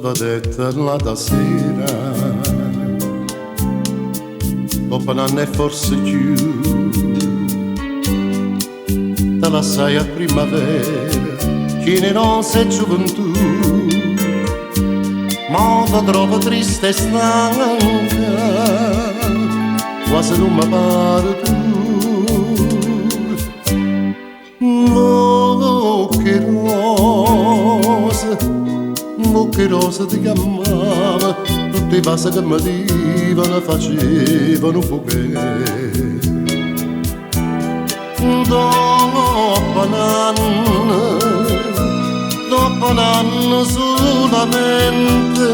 vedetta la sera, dopo un anno e forse più, te la sai a primavera, chi ne non sei gioventù, ma ti trovo triste e stanca, quasi non mi pare tu. Che rosa ti chiamava, tutti i passi che mi divano facevano poche. Dopo un anno solamente,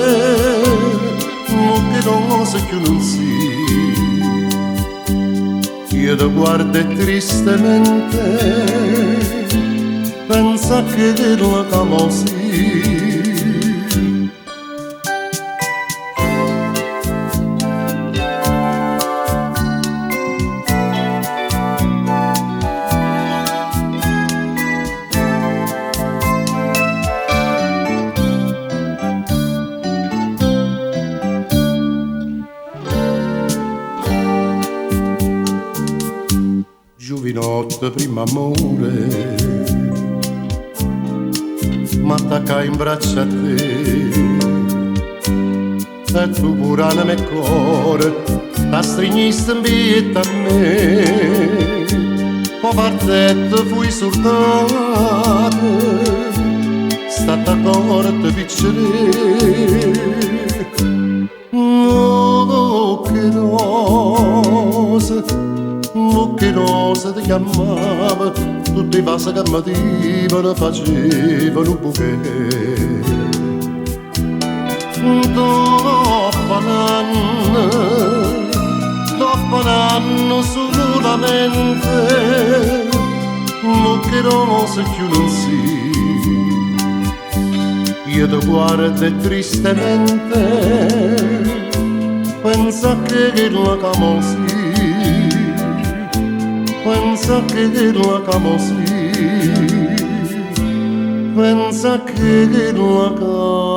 che rosa che non si, io ti guardo tristemente, pensa che la camosi. Giovinotte primo amore, m'attaccai in braccio a te, e tu pure nel mio cuore la stringiste in vita a me. Poi partette fui soltanto, stata corta piccere. Oh, che rosa, che rosa ti chiamava, tutti i passi che mi divano facevano poche. Dopo un anno solamente, che rosa più non si, io ti guardo tristemente, pensa che la camosi. Pensa che la camosi, pensa che la camosi.